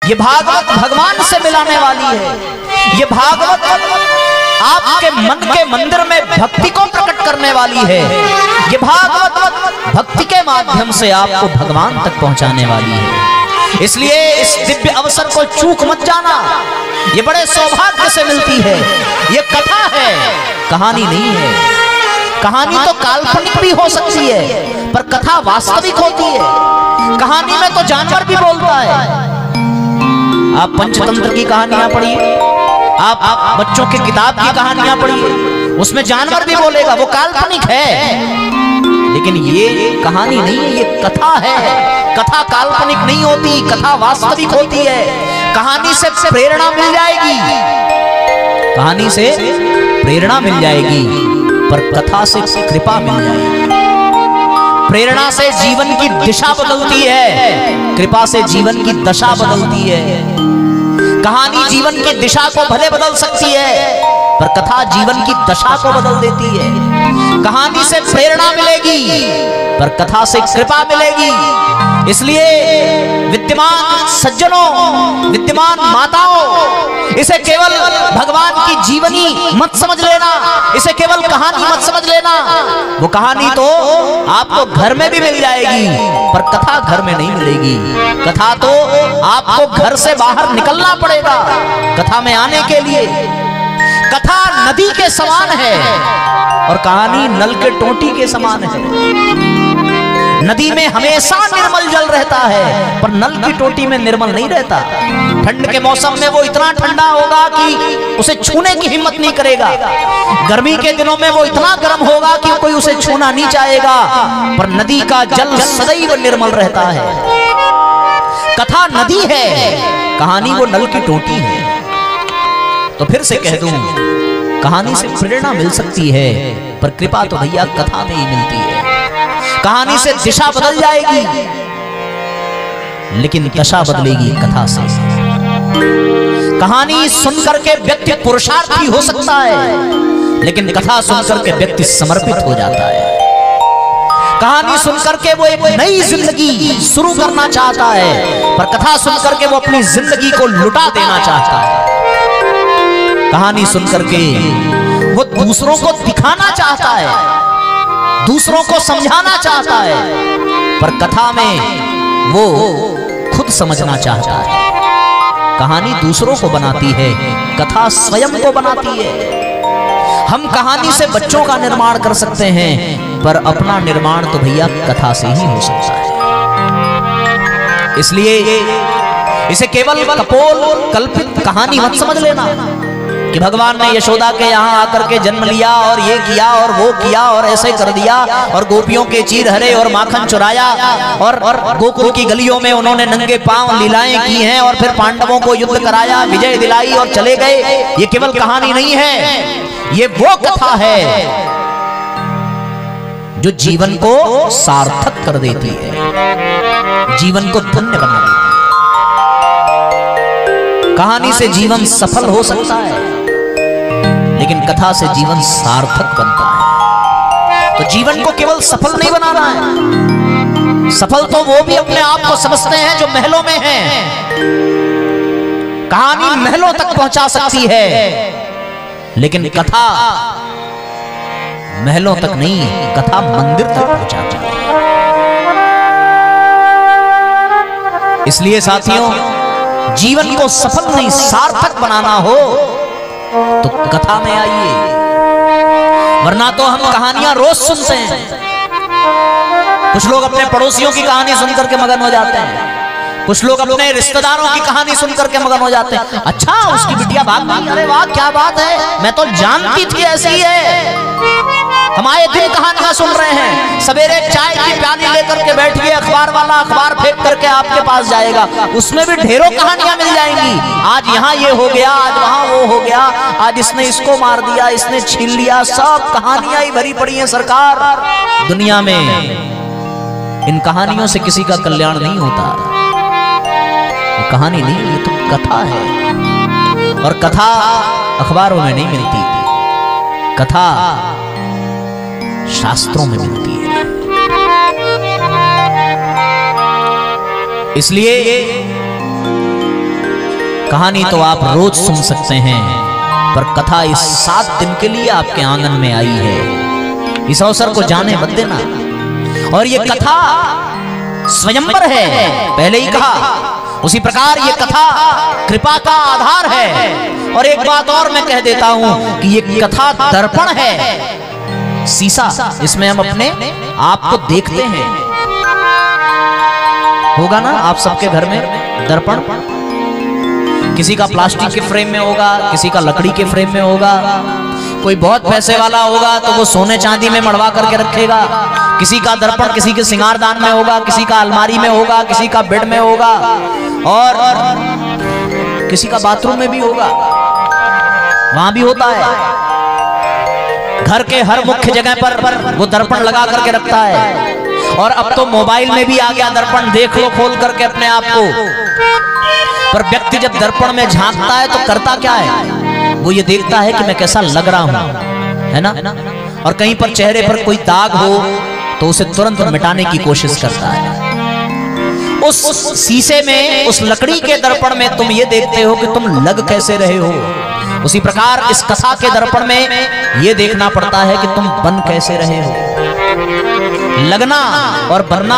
ये भागवत भगवान से मिलाने वाली है। ये भागवत आपके मन के मंदिर में भक्ति को प्रकट करने वाली है। ये भागवत भक्ति के माध्यम से आपको भगवान तक पहुंचाने वाली है। इसलिए इस दिव्य अवसर को चूक मत जाना। ये बड़े सौभाग्य से मिलती है। ये कथा है, कहानी नहीं है। कहानी तो काल्पनिक भी हो सकती है, पर कथा वास्तविक होती है। कहानी में तो जानवर भी बोलता है। आप पंचतंत्र की कहानियां पढ़िए, आप बच्चों की किताब की कहानियां पढ़िए, उसमें जानवर भी बोलेगा, वो काल्पनिक है। लेकिन ये कहानी नहीं है, ये कथा है। कथा काल्पनिक नहीं होती, कथा वास्तविक होती है। कहानी से प्रेरणा मिल जाएगी, कहानी से प्रेरणा मिल जाएगी, पर कथा से कृपा मिल जाएगी। प्रेरणा से जीवन की दिशा बदलती है, कृपा से जीवन की दशा बदलती है। कहानी जीवन की दिशा को भले बदल सकती है, पर कथा जीवन की दशा को बदल देती है। कहानी से प्रेरणा मिलेगी, पर कथा से कृपा मिलेगी। इसलिए विद्यमान सज्जनों, विद्यमान माताओं, इसे केवल भगवान की जीवनी मत समझ लेना, इसे केवल कहानी मत समझ लेना। वो कहानी तो आपको घर में भी मिल जाएगी, पर कथा घर में नहीं मिलेगी। कथा तो आपको घर से बाहर निकलना पड़ेगा कथा में आने के लिए। कथा नदी के समान है और कहानी नल के टोटी के समान है। नदी में हमेशा निर्मल जल रहता है, पर नल की टोटी में निर्मल नहीं रहता। ठंड के मौसम में वो इतना ठंडा होगा कि उसे छूने की हिम्मत नहीं करेगा। गर्मी के दिनों में वो इतना गर्म होगा कि कोई उसे छूना नहीं चाहेगा। पर नदी का जल सदैव निर्मल रहता है। कथा नदी है, कहानी वो नल की टोटी है। तो फिर से कह दूं, कहानी से प्रेरणा मिल सकती है, पर कृपा तो भैया कथा में ही मिलती है। कहानी से दिशा बदल जाएगी, लेकिन दशा बदलेगी कथा से। कहानी सुनकर के व्यक्ति पुरुषार्थी हो सकता है, लेकिन कथा सुनकर के व्यक्ति समर्पित हो जाता है। कहानी सुनकर के वो एक नई जिंदगी शुरू करना चाहता है, पर कथा सुनकर के वो अपनी जिंदगी को लुटा देना चाहता है। कहानी सुनकर के वो दूसरों को दिखाना चाहता है, दूसरों को समझाना चाहता है, पर कथा में वो खुद समझना चाहता है। कहानी दूसरों को बनाती है, कथा स्वयं को बनाती है। हम कहानी से बच्चों का निर्माण कर सकते हैं, पर अपना निर्माण तो भैया कथा से ही हो सकता है। इसलिए इसे केवल कपोल कल्पित कहानी मत समझ लेना कि भगवान ने यशोदा के यहाँ आकर के जन्म लिया और ये किया और वो किया और ऐसे कर दिया और गोपियों के चीर हरे और माखन चुराया और गोकुल की गलियों में उन्होंने नंगे पांव लीलाएं की हैं और फिर पांडवों को युद्ध कराया, विजय दिलाई और चले गए। ये केवल कहानी नहीं है, ये वो कथा है जो जीवन को सार्थक कर देती है, जीवन को धन्य बना देती है। कहानी से जीवन सफल हो सकता है, लेकिन कथा से जीवन सार्थक बनता है। तो जीवन को केवल सफल नहीं बनाना है, सफल तो वो भी अपने आप को समझते हैं जो महलों में हैं। कहानी महलों तक पहुंचा सकती है, लेकिन कथा महलों तक नहीं, कथा मंदिर तक पहुंचाती है। इसलिए साथियों, जीवन को सफल नहीं सार्थक बनाना हो तो कथा में आइए, वरना तो हम कहानियां रोज सुनते हैं। कुछ लोग अपने पड़ोसियों की कहानी सुनकर के मगन हो जाते हैं, कुछ लोग अपने रिश्तेदारों की कहानी सुनकर के मगन हो जाते हैं। अच्छा, उसकी बिटिया भाग गई, अरे वाह क्या बात है, मैं तो जानती थी ऐसी ही है। हम आए दिन कहानियां सुन रहे हैं। सवेरे चाय की प्याली लेकर के बैठिए, अखबार वाला अखबार फेंक करके आपके पास जाएगा, उसमें भी ढेरों कहानियां मिल जाएंगी। आज यहाँ ये हो गया, आज वहां वो हो गया, आज इसने इसको मार दिया, इसने छीन लिया, सब कहानियां ही भरी पड़ी हैं सरकार। दुनिया में इन कहानियों से किसी का कल्याण नहीं होता। ये कहानी नहीं, ये तो कथा है, और कथा अखबारों में नहीं मिलती, कथा शास्त्रों में मिलती है। इसलिए कहानी तो आप रोज सुन सकते हैं, पर कथा इस 7 दिन के लिए आपके आंगन में आई है। इस अवसर को जाने मत देना। और ये कथा स्वयंवर है, पहले ही कहा। उसी प्रकार ये कथा कृपा का आधार है। और एक बात और मैं कह देता हूं कि ये कथा दर्पण है, शीशा। इसमें हम अपने आप को देखते हैं। होगा ना आप सबके घर में दर्पण? किसी का प्लास्टिक के फ्रेम में होगा, किसी का लकड़ी के फ्रेम में होगा। कोई बहुत पैसे वाला होगा तो वो सोने चांदी में मड़वा करके रखेगा। किसी का दर्पण किसी के सिंगारदान में होगा, किसी का अलमारी में होगा, किसी का बेड में होगा, और किसी का बाथरूम में भी होगा, वहां भी होता है। घर के हर मुख्य जगह पर वो दर्पण लगा करके रखता है। और अब तो मोबाइल में भी आ गया दर्पण, देख लो खोल करके अपने आप को। पर व्यक्ति जब दर्पण में झांकता है तो करता क्या है? वो ये देखता है कि मैं कैसा लग रहा हूं, है ना? और कहीं पर चेहरे पर कोई दाग हो तो उसे तुरंत मिटाने की कोशिश करता है। उस शीशे में, उस लकड़ी के दर्पण में तुम ये देखते हो कि तुम लग कैसे रहे हो। उसी प्रकार इस कथा के दर्पण में ये देखना पड़ता है कि तुम बन कैसे रहे हो। लगना और बनना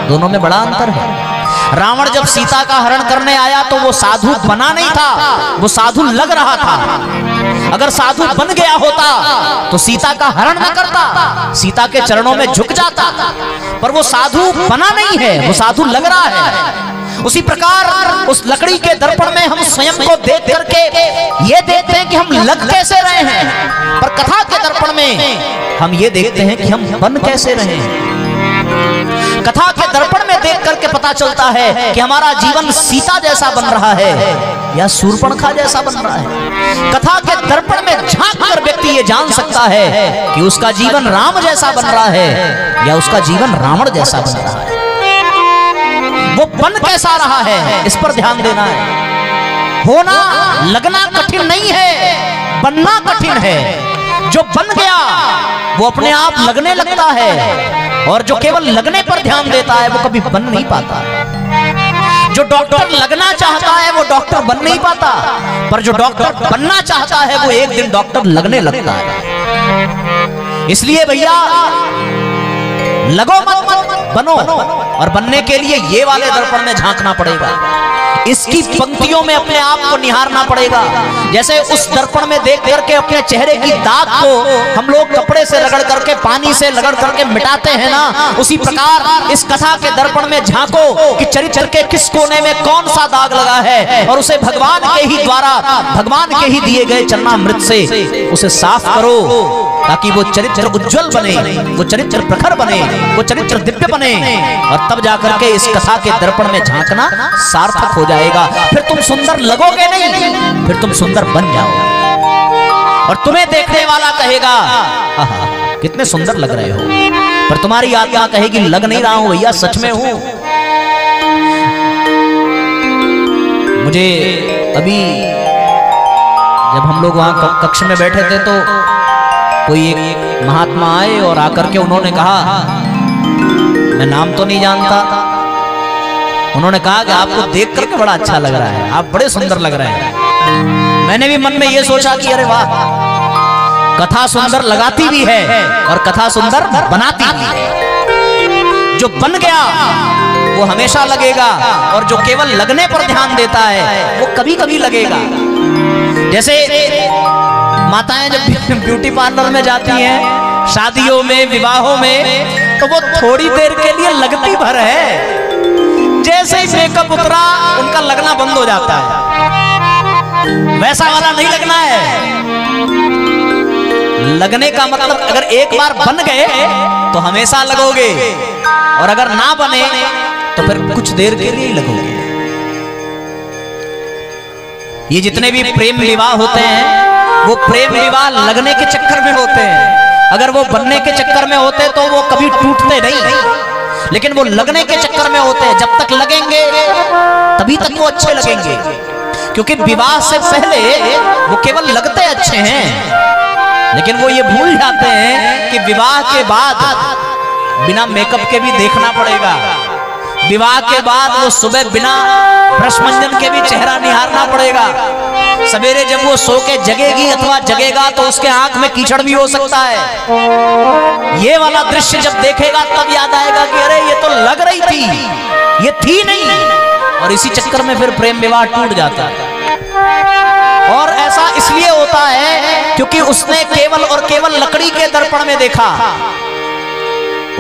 दोनों में बड़ा अंतर है। रावण जब सीता का हरण करने आया तो वो साधु बना नहीं था, वो साधु लग रहा था। अगर साधु बन गया होता तो सीता का हरण न करता, सीता के चरणों में झुक जाता। पर वो साधु बना नहीं है, वो साधु लग रहा है। उसी प्रकार उस लकड़ी के दर्पण में हम स्वयं को देख करके ये देखते हैं कि हम लग कैसे रहे हैं। पर कथा के दर्पण में हम ये देखते हैं कि हम बन कैसे रहे हैं। कथा के दर्पण में देख करके पता चलता है कि हमारा जीवन सीता जैसा बन रहा है या शूर्पणखा जैसा बन रहा है। कथा के दर्पण में झांक कर व्यक्ति ये जान सकता है कि उसका जीवन राम जैसा बन रहा है या उसका जीवन रावण जैसा बन रहा है। वो बन कैसा रहा है, इस पर ध्यान देना है। होना, लगना कठिन नहीं है, बनना कठिन है। जो बन गया वो अपने आप लगने लगता है, और जो केवल लगने पर ध्यान देता है वो कभी बन नहीं पाता। जो डॉक्टर लगना चाहता है वो डॉक्टर बन नहीं पाता, पर जो डॉक्टर बनना चाहता है वो एक दिन डॉक्टर लगने लगता है। इसलिए भैया लगो मत, बनो। और बनने के लिए ये वाले दर्पण में झांकना पड़ेगा, इसकी पंक्तियों में अपने आप को निहारना पड़ेगा। जैसे उस दर्पण में देख करके अपने चेहरे की दाग को हम लोग कपड़े से रगड़ करके, पानी से रगड़ करके मिटाते हैं ना, उसी प्रकार इस कथा के दर्पण में झांको कि चरित्र के किस कोने में कौन सा दाग लगा है, और उसे भगवान के ही द्वारा, भगवान के ही दिए गए चरणामृत से उसे साफ करो, ताकि वो चरित्र उज्जवल बने, वो चरित्र प्रखर बने, वो चरित्र दिव्य बने। और तब जाकर के इस कथा के दर्पण में झांकना सार्थक हो जाएगा। फिर तुम सुंदर लगोगे नहीं, फिर तुम सुंदर बन जाओ। और तुम्हें देखने वाला कहेगा आहा कितने सुंदर लग रहे हो, पर तुम्हारी आत्मा कहेगी लग नहीं रहा हूं भैया, सच में हूं। मुझे अभी जब हम लोग वहां कक्ष में बैठे थे तो कोई एक महात्मा आए और आकर के उन्होंने कहा, मैं नाम तो नहीं जानता, उन्होंने कहा कि आपको देख करके बड़ा अच्छा लग रहा है, आप बड़े सुंदर लग रहे हैं। मैंने भी मन में ये सोचा कि अरे वाह, कथा सुंदर लगाती भी है और कथा सुंदर बनाती भी है। जो बन गया वो हमेशा लगेगा, और जो केवल लगने पर ध्यान देता है वो कभी कभी लगेगा। जैसे माताएं जब ब्यूटी पार्लर में जाती हैं, शादियों में, विवाहों में, तो वो थोड़ी देर के लिए लगती भर है, जैसे ही मेकअप उतरा उनका लगना बंद हो जाता है। वैसा वाला नहीं लगना है। लगने का मतलब अगर एक बार बन गए तो हमेशा लगोगे, और अगर ना बने तो फिर कुछ देर के लिए ही लगोगे। ये जितने भी प्रेम विवाह होते हैं वो प्रेम विवाह लगने के चक्कर में होते हैं। अगर वो बनने के चक्कर में होते तो वो कभी टूटते नहीं, लेकिन वो लगने के चक्कर में होते हैं। जब तक लगेंगे तभी तक वो अच्छे लगेंगे, क्योंकि विवाह से पहले वो केवल लगते अच्छे हैं, लेकिन वो ये भूल जाते हैं कि विवाह के बाद बिना मेकअप के भी देखना पड़ेगा। विवाह के बाद वो सुबह बिना ब्रश मंजन के भी चेहरा निहारना पड़ेगा। पड़ेगा। सवेरे जब वो सो के जगेगी अथवा जगेगा तो उसके आंख में कीचड़ भी हो सकता है। ये वाला दृश्य जब देखेगा तब याद आएगा कि अरे ये तो लग रही थी, ये थी नहीं। और इसी चक्कर में फिर प्रेम विवाह टूट जाता है। और ऐसा इसलिए होता है क्योंकि उसने केवल और केवल लकड़ी के दर्पण में देखा,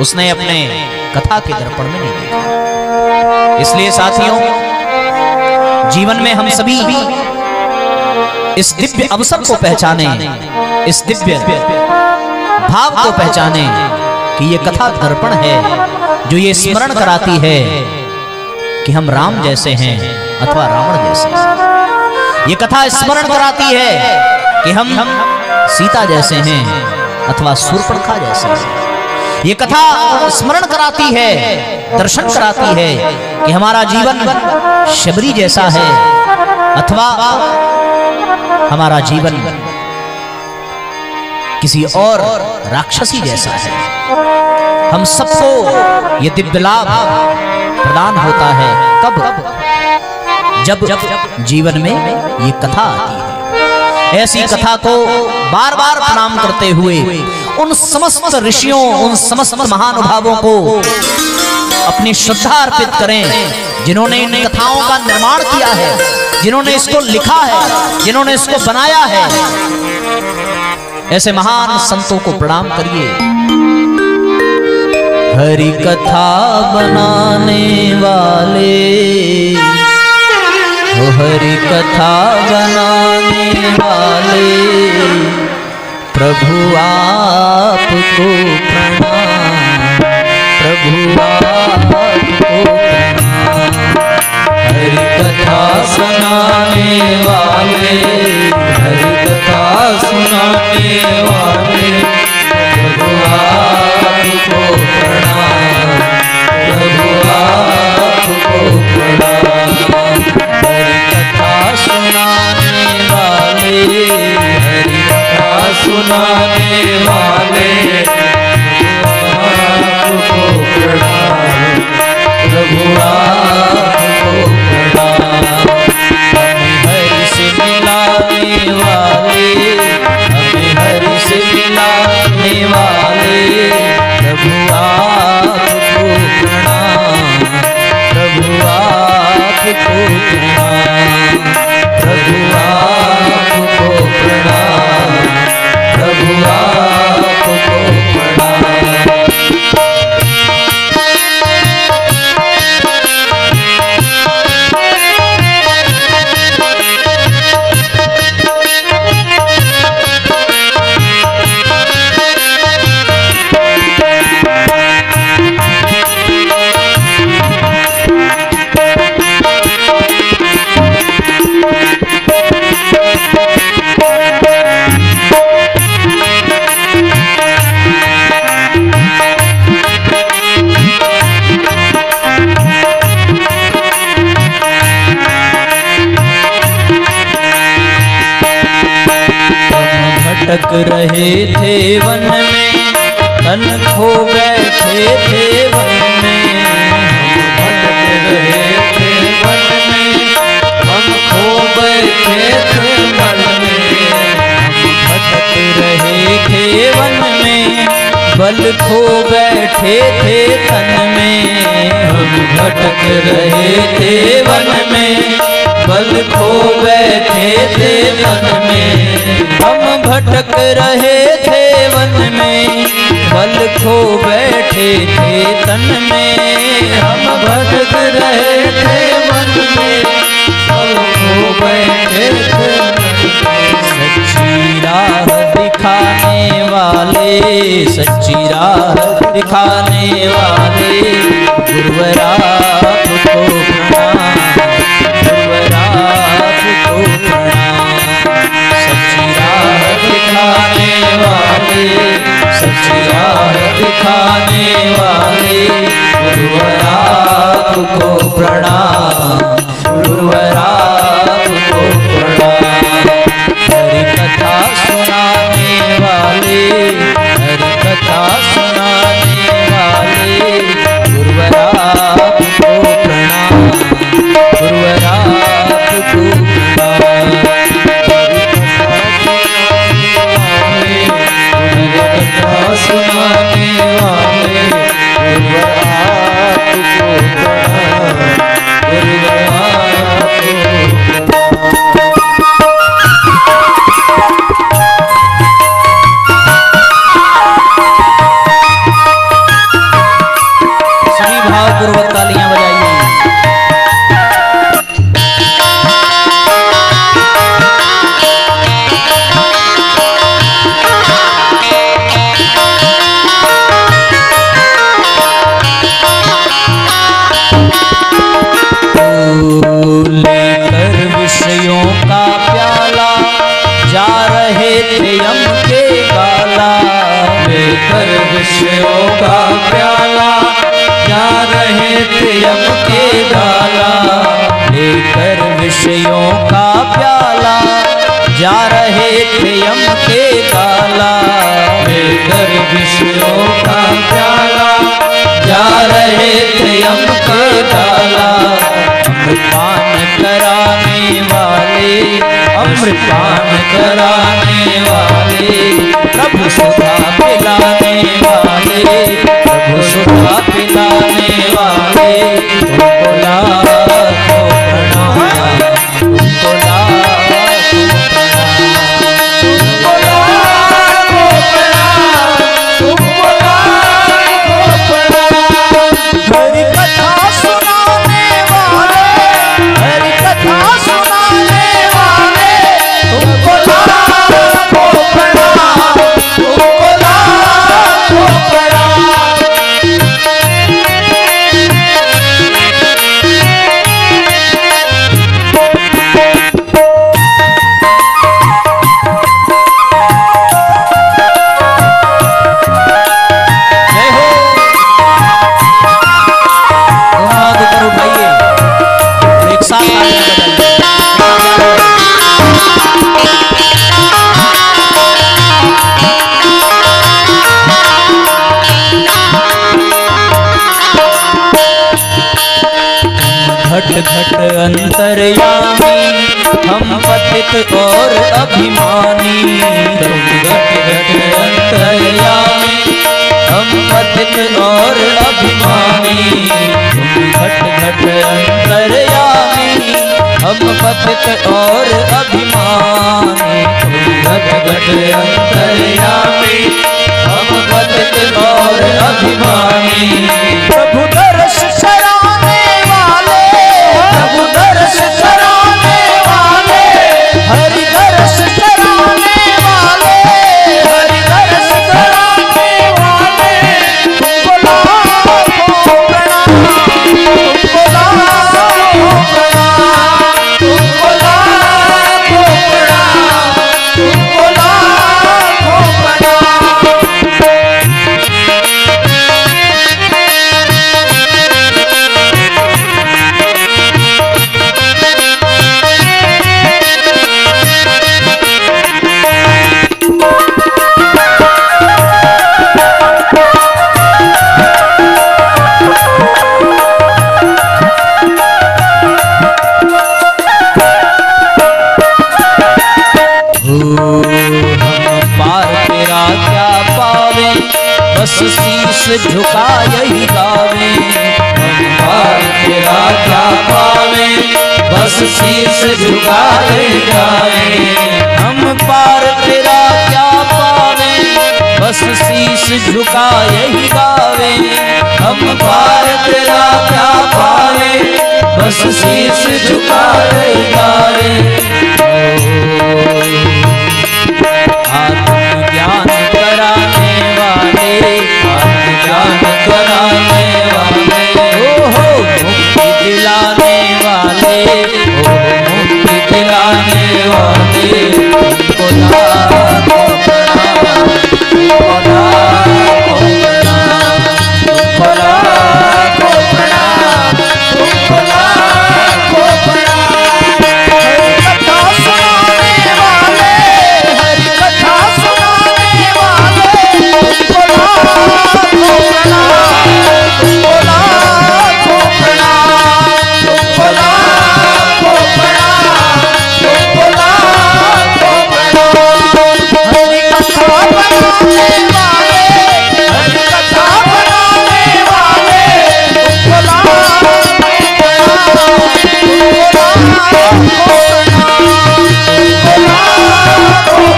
उसने अपने कथा के दर्पण में नहीं देखा। इसलिए साथियों, जीवन में हम सभी इस दिव्य अवसर को पहचाने, इस दिव्य भाव को पहचाने कि ये कथा दर्पण है जो ये स्मरण कराती है कि हम राम जैसे हैं अथवा रावण जैसे हैं। ये कथा स्मरण कराती है कि हम सीता जैसे हैं अथवा शूर्पणखा जैसे हैं। ये कथा स्मरण कराती है, दर्शन कराती है कि हमारा जीवन शबरी जैसा है अथवा हमारा जीवन किसी और राक्षसी जैसा है। हम सबको ये दिव्य लाभ प्रदान होता है कब? जब जीवन में ये कथा आती है। ऐसी कथा को बार बार प्रणाम करते हुए उन समस्त ऋषियों, उन समस्त महानुभावों को अपनी श्रद्धा अर्पित करें जिन्होंने इन कथाओं का निर्माण किया है, जिन्होंने इसको लिखा है, जिन्होंने इसको बनाया है। ऐसे महान संतों को प्रणाम करिए। हरि कथा बनाने वाले, हरि कथा बनाने वाले, प्रभु आपको प्रणाम, प्रभु आपको प्रणाम। हरि कथा सुनाने वाले, हरि कथा सुनाने वाले, प्रभु आपको प्रणाम, प्रभु आपको प्रणाम। हरि कथा सुनाने वाले, हरि कथा सुनाने वाले, आपको प्रणाम, प्रभु आपको प्रणाम। हमें हरि से मिलाने वाले, हमें हरि से मिलाने वाले, प्रभु आपको प्रणाम, प्रभु आपको प्रणाम, प्रभु आपको प्रणाम, प्रभु आपको प्रणाम। भटक रहे थे वन में, तन खो बैठे थे वन में। भटक रहे थे वन में, हम खो बैठे थे वन में। भटक रहे थे वन में, बल खो बैठे थे तन में। हम भटक रहे थे वन में, बल खो बैठे थे तन में। हम भटक रहे थे वन में, बल खो बैठे थे तन में। हम भटक रहे थे वन में, बल खो बैठे थे तन में। सच्ची राह दिखाने वाले, सच्ची राह दिखाने वाले, गुरुवर आपको प्रणाम, गुरुवर आपको प्रणाम। सच्ची राह दिखाने वाले, सच्ची राह दिखाने वाले, गुरुवर आपको प्रणाम, गुरुवर आपको प्रणाम। हरि कथा सुनाने वाले, हरि कथा सुनाने वाले, गुरुवर आपको प्रणाम, गुरुवर आपको प्रणाम। थे यम के गाला, लेकर विषयों का प्याला जा रहे थे यम के गाला, लेकर विषयों का प्याला जा रहे थे यम के गाला, लेकर विषयों का प्याला जा रहे थे यम के गाला। अमृतपान कराने वाले, अमृतपान कराने वाले, प्रभु सुधा पिलाने वाले, प्रभु सुधा पिलाने वाले, तुमको लाखों प्रणाम, तुमको लाखों प्रणाम, तुमको लाखों प्रणाम। हरि कथा सुनाने वाले, हरि कथा सुनाने वाले, तुमको लाखों प्रणाम, तुमको लाखों प्रणाम। जय हो। दोनों हाथ ऊपर उठाइए, एक साथ तालियां बजाइए। घट घट अंतर्यामी, हम पतित और अभिमानी, तुम घट घट अंतर्यामी, हम पतित और अभिमानी, तुम घट घट अंतर्यामी, हम पतित और अभिमानी, तुम घट घट अंतर्यामी, हम पतित और अभिमानी। प्रभु दर्श कराने वाले, प्रभु दर्श कराने वाले, हरि दर्श कराने वाले, हरि दर्श कराने वाले, तुमको लाखों प्रणाम, तुमको लाखों प्रणाम, तुमको लाखों प्रणाम, तुमको लाखों प्रणाम। बस शीश झुका यही गावे, हम पार तेरा क्या पावे, बस शीश झुका यही गावे। हम पार तेरा क्या पावे, बस शीश झुका यही गावे, हम पार तेरा क्या पावे, बस शीश झुका यही गावे। आत्मज्ञान कराने वाले, आत्मज्ञान कराने वाले, हो मुक्ति दिलाने वाले, ओ मुक्ति दिलाने वाले, तुमको लाखों प्रणाम, तुमको लाखों प्रणाम, तुमको लाखों प्रणाम, तुमको लाखों प्रणाम। हरि कथा सुनाने वाले, हरि कथा सुनाने वाले, तुमको लाखों प्रणाम, तुमको लाखों प्रणाम, तुमको लाखों प्रणाम, तुमको लाखों प्रणाम। हरि कथा बनाने वाले, हरि कथा बनाने वाले, तुमको लाखों प्रणाम, तुमको लाखों प्रणाम, तुमको लाखों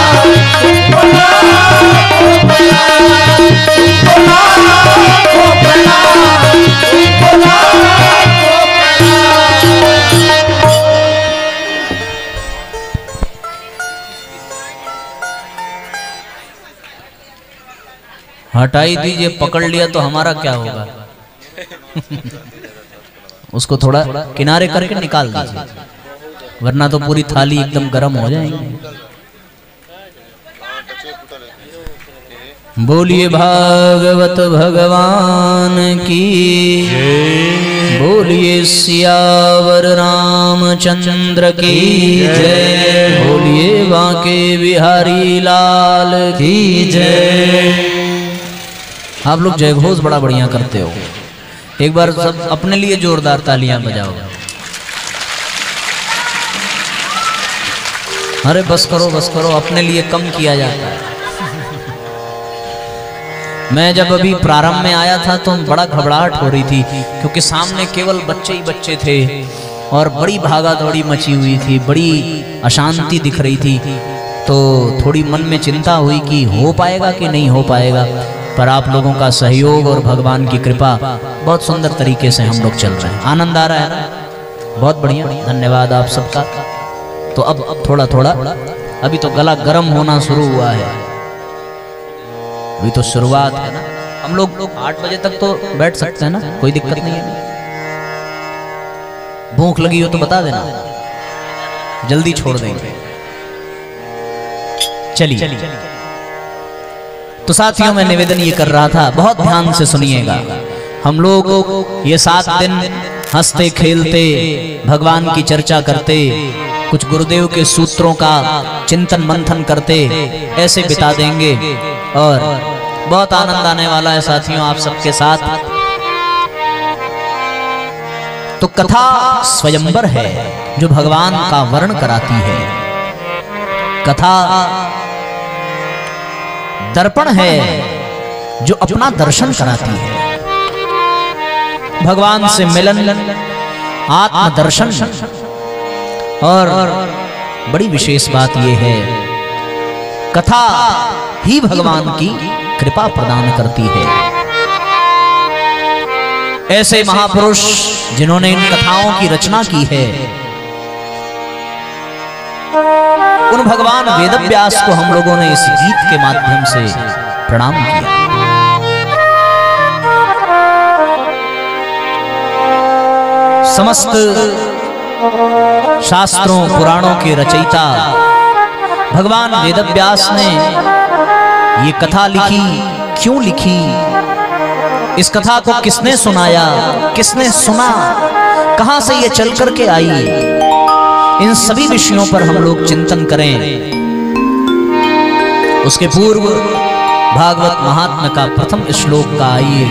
प्रणाम, तुमको लाखों प्रणाम, तुमको लाखों प्रणाम, तुमको लाखों प्रणाम। हटाई दीजिए, पकड़ लिया तो हमारा क्या होगा। उसको थोड़ा किनारे करके निकाल दीजिए, वरना तो पूरी थाली एकदम गर्म हो जाएगी। बोलिए भागवत भगवान की, बोलिए सियावर रामचंद्र की जय, बोलिए बांके बिहारी लाल की जय। आप लोग जय घोष बड़ा बढ़िया करते हो, एक बार सब अपने लिए जोरदार तालियां बजाओ। अरे बस करो, अपने लिए कम किया जाता है। मैं जब अभी प्रारंभ में आया था तो बड़ा घबराहट हो रही थी, क्योंकि सामने केवल बच्चे ही बच्चे थे और बड़ी भागा दौड़ी मची हुई थी, बड़ी अशांति दिख रही थी। तो थोड़ी मन में चिंता हुई कि हो पाएगा कि नहीं हो पाएगा, पर आप लोगों का सहयोग और भगवान की कृपा बहुत सुंदर तरीके से हम लोग चल रहे हैं। आनंद आ रहा है ना, बहुत बढ़िया, धन्यवाद आप सबका। तो अब थोड़ा थोड़ा, अभी तो गला गर्म होना शुरू हुआ है, अभी तो शुरुआत है ना। हम लोग 8 बजे तक तो बैठ सकते हैं ना, कोई दिक्कत नहीं है। भूख लगी हो तो बता देना, जल्दी छोड़ देंगे। चलिए, तो साथियों मैं निवेदन ये कर रहा था, बहुत ध्यान से सुनिएगा। हम लोग ये 7 दिन हंसते खेलते भगवान की चर्चा करते, कुछ गुरुदेव के सूत्रों का चिंतन मंथन करते ऐसे बिता देंगे और बहुत आनंद आने वाला है साथियों आप सबके साथ। तो कथा स्वयंवर है जो भगवान का वर्ण कराती है, कथा दर्पण है जो अपना दर्शन कराती है। भगवान से मिलन, आत्मदर्शन, और बड़ी विशेष बात यह है, कथा ही भगवान की कृपा प्रदान करती है। ऐसे महापुरुष जिन्होंने इन कथाओं की रचना की है, उन भगवान वेदव्यास को हम लोगों ने इस गीत के माध्यम से प्रणाम किया। समस्त शास्त्रों पुराणों के रचयिता भगवान वेदव्यास ने ये कथा लिखी, क्यों लिखी, इस कथा को किसने सुनाया, किसने सुना, कहां से ये चल करके आई, इन सभी विषयों पर हम लोग चिंतन करें। उसके पूर्व भागवत महात्म्य का प्रथम श्लोक का आइए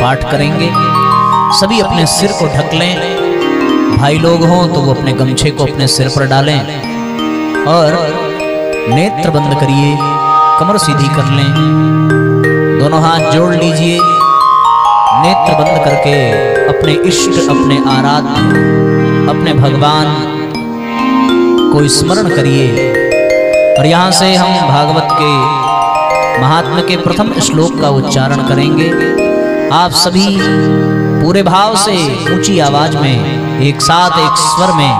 पाठ करेंगे। सभी अपने सिर को ढक लें, भाई लोग हों तो वो अपने गमछे को अपने सिर पर डालें और नेत्र बंद करिए, कमर सीधी कर लें, दोनों हाथ जोड़ लीजिए, नेत्र बंद करके अपने इष्ट, अपने आराध्य, अपने भगवान को स्मरण करिए। और यहाँ से हम भागवत के महात्म्य के प्रथम श्लोक का उच्चारण करेंगे। आप सभी पूरे भाव से ऊंची आवाज में एक साथ एक स्वर में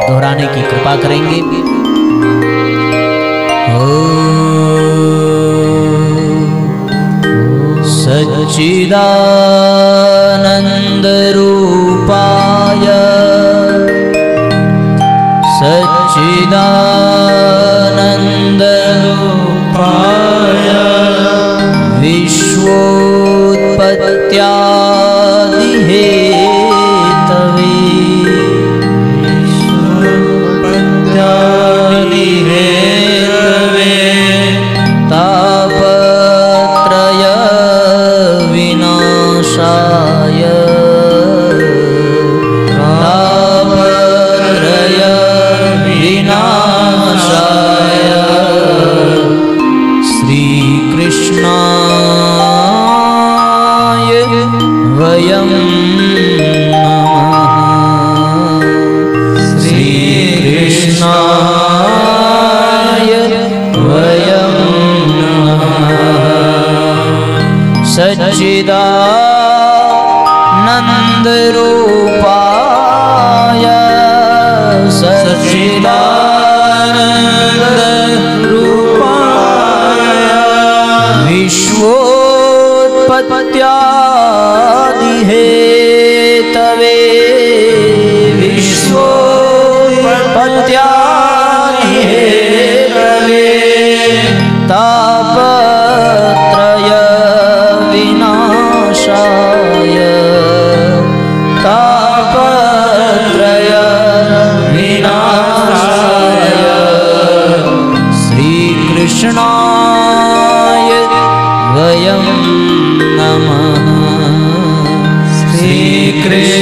दोहराने की कृपा करेंगे। सच्चिदानंद रूपाय सच्चिदानंद रूपाय विश्वोत्पत्त्यादि हेतवे तापत्रय विनाशाय तापत्रय विनाशाय श्री कृष्णाय वयं नमः। श्री कृष्णाय वयं सच्चिदानंद रूपाय सच्चिदानंद रूपाय विश्वोत्पत्त्यादि हेतवे विश्वोत्पत्त्यादि हेतवे तापत्रय वयं नमः। श्री कृष्ण